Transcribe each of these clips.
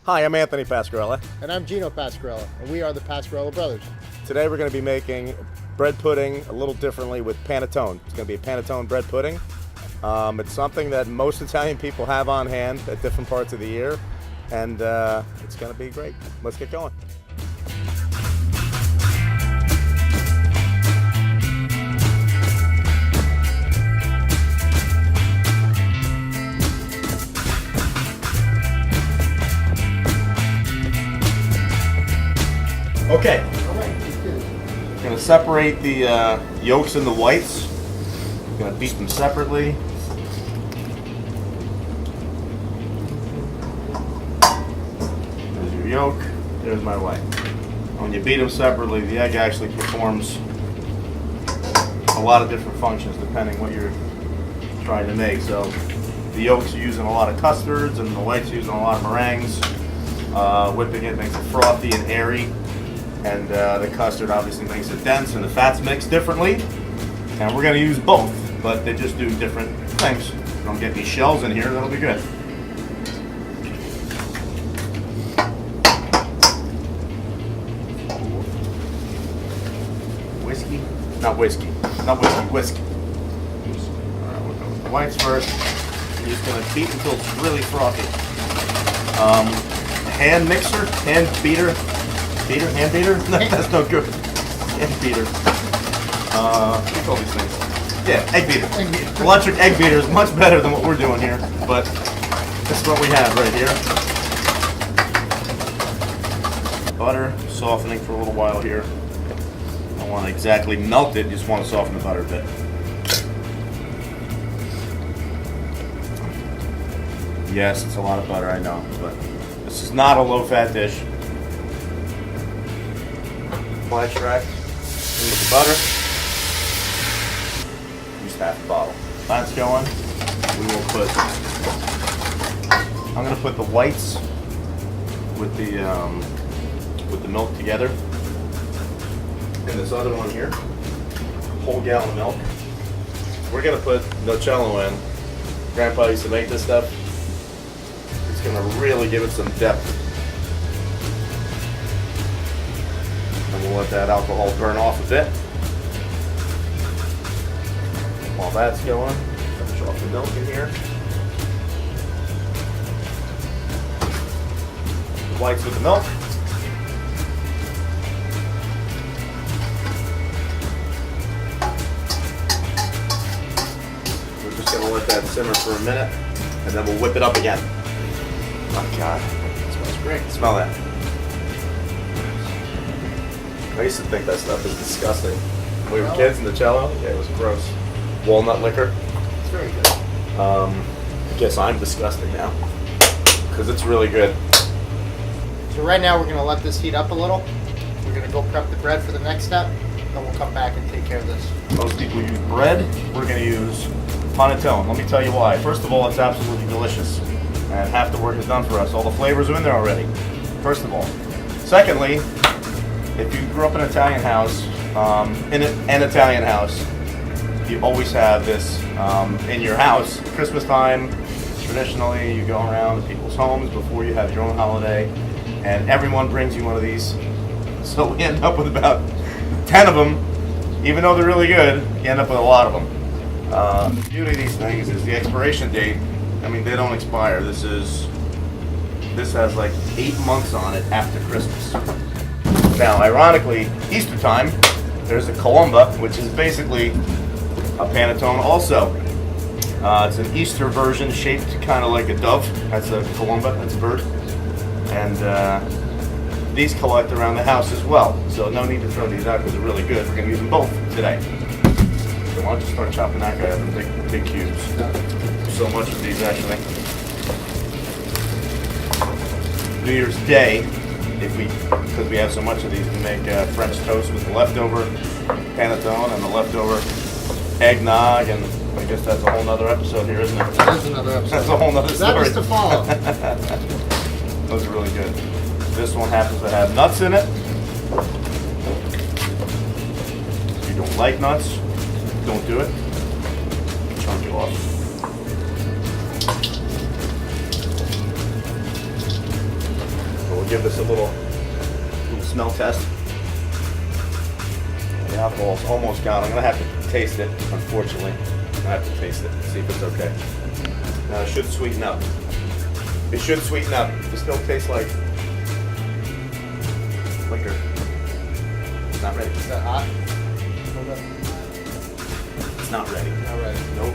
Hi, I'm Anthony Pasquarella. And I'm Gino Pasquarella, and we are the Pasquarella Brothers. Today we're going to be making bread pudding a little differently with panettone. It's going to be a panettone bread pudding. It's something that most Italian people have on hand at different parts of the year, and it's going to be great. Let's get going. Okay, I'm going to separate the yolks and the whites. I'm going to beat them separately. There's your yolk, there's my white. When you beat them separately, the egg actually performs a lot of different functions depending what you're trying to make. So the yolks are using a lot of custards and the whites are using a lot of meringues. Whipping it makes it frothy and airy. And the custard obviously makes it dense, and the fats mix differently. And we're going to use both, but they just do different things. Don't get any shells in here, that'll be good. Whiskey? Not whiskey. Not whiskey, whiskey. Alright, we'll go with the whites first. I'm just going to beat until it's really frothy. Hand mixer, hand beater. Beater? Hand beater? No, that's no good. Hand beater. What do you call these things? Yeah, egg beater. Egg beater. Electric egg beater is much better than what we're doing here, but this is what we have right here. Butter, softening for a little while here. Don't want to exactly melt it, you just want to soften the butter a bit. Yes, it's a lot of butter, I know, but this is not a low-fat dish. Extract in with the butter. Use half the bottle. That's going. We will put. I'm going to put the whites with the milk together. And this other one here, whole gallon of milk. We're going to put nocello in. Grandpa used to make this stuff. It's going to really give it some depth. We'll let that alcohol burn off a bit. While that's going, finish off the milk in here. The whites with the milk. We're just going to let that simmer for a minute, and then we'll whip it up again. Oh God, it smells great. Smell that. I used to think that stuff was disgusting. When we were kids in the cello, yeah, it was gross. Walnut liquor. It's very good. I guess I'm disgusting now. Because it's really good. So right now we're going to let this heat up a little. We're going to go prep the bread for the next step. Then we'll come back and take care of this. Most people use bread. We're going to use panettone. Let me tell you why. First of all, it's absolutely delicious. And half the work is done for us. All the flavors are in there already. First of all. Secondly, if you grew up in an Italian house, an Italian house, you always have this in your house. Christmas time, traditionally, you go around to people's homes before you have your own holiday, and everyone brings you one of these. So we end up with about 10 of them. Even though they're really good, you end up with a lot of them. The beauty of these things is the expiration date. I mean, they don't expire. This has like 8 months on it after Christmas. Now, ironically, Easter time, there's a colomba, which is basically a panettone also. It's an Easter version shaped kind of like a dove. That's a colomba, that's a bird. And these collect around the house as well. So no need to throw these out because they're really good. We're going to use them both today. So why don't you start chopping that guy up in big cubes. So much of these actually. New Year's Day, because we have so much of these, we make French toast with the leftover panettone and the leftover eggnog, and I guess that's a whole nother episode here, isn't it? That's another episode. That's a whole nother story. That is to follow. Those are really good. This one happens to have nuts in it. If you don't like nuts, don't do it. Chunk it off. We'll give this a little smell test. The alcohol's almost gone. I'm gonna have to taste it, unfortunately. I have to taste it, see if it's okay. Now it should sweeten up. It should sweeten up. It still tastes like liquor. It's not ready. Is that hot? It's not ready. Not ready. Nope.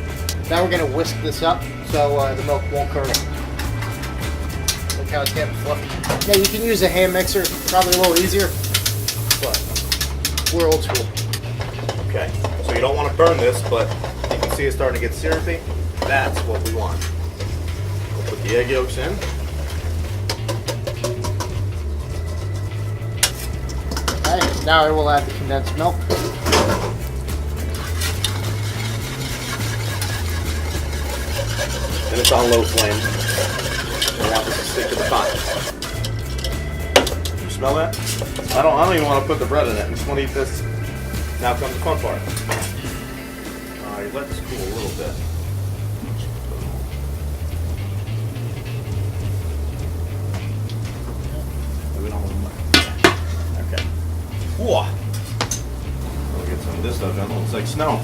Now we're gonna whisk this up so the milk won't curdle. Look how it's getting fluffy. Now you can use a hand mixer, probably a little easier, but we're old school. Okay. So you don't want to burn this, but you can see it's starting to get syrupy. That's what we want. We'll put the egg yolks in. Alright, now I will add the condensed milk. And it's on low flame. I want this to stick to the pot. You smell that? I don't even want to put the bread in it. I just want to eat this. Now comes the fun part. Alright, let this cool a little bit. We don't okay. Whoa! We'll get some of this stuff in. It looks like snow.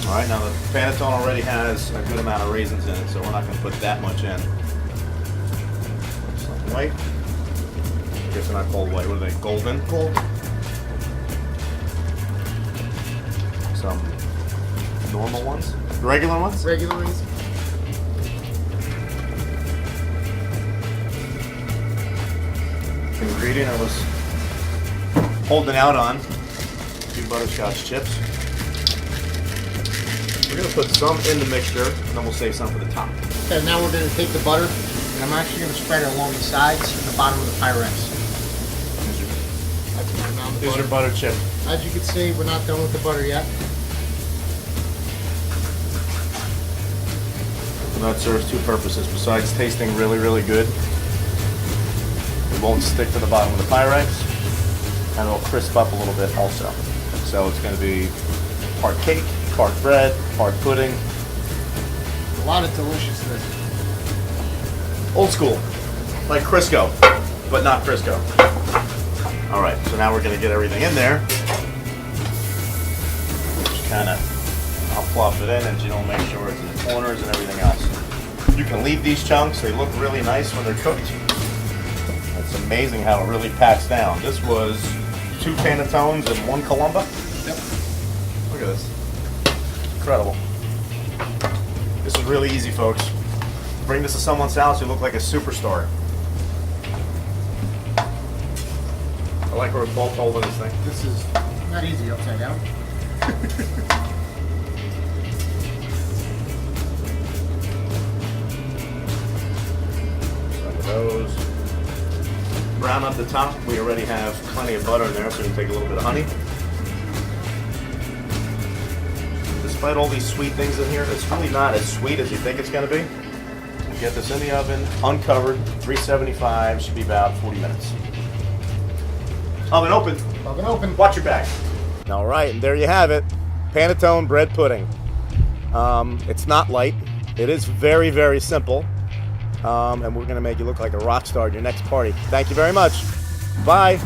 Alright, now the Panettone already has a good amount of raisins in it, so we're not going to put that much in. Some white. I guess they're not cold white. What are they? Golden? Gold. Some normal ones? Regular ones? Regular raisin. Ingredient I was holding out on. A few butterscotch chips. We're going to put some in the mixture, and then we'll save some for the top. Okay, now we're going to take the butter, and I'm actually going to spread it along the sides and the bottom of the Pyrex. Here's your butter chip. As you can see, we're not done with the butter yet. And that serves two purposes. Besides tasting really, really good, it won't stick to the bottom of the Pyrex, and it'll crisp up a little bit also. So it's going to be part cake, part bread, part pudding. A lot of deliciousness. Old school, like Crisco, but not Crisco. All right, so now we're going to get everything in there. Just kind of, I'll fluff it in and make sure it's in the corners and everything else. You can leave these chunks. They look really nice when they're cooked. It's amazing how it really packs down. This was 2 Panettones and 1 Columba. Yep. Look at this. Incredible. This is really easy, folks. Bring this to someone's house, you look like a superstar. I like where it's both holding this thing. This is not easy upside down. Some of those. Brown up the top. We already have plenty of butter in there, so we can take a little bit of honey. Despite all these sweet things in here, it's really not as sweet as you think it's going to be. We get this in the oven, uncovered, 375, should be about 40 minutes. Oven open. Oven open. Watch your back. All right, and there you have it. Panettone bread pudding. It's not light. It is very, very simple. And we're going to make you look like a rock star at your next party. Thank you very much. Bye.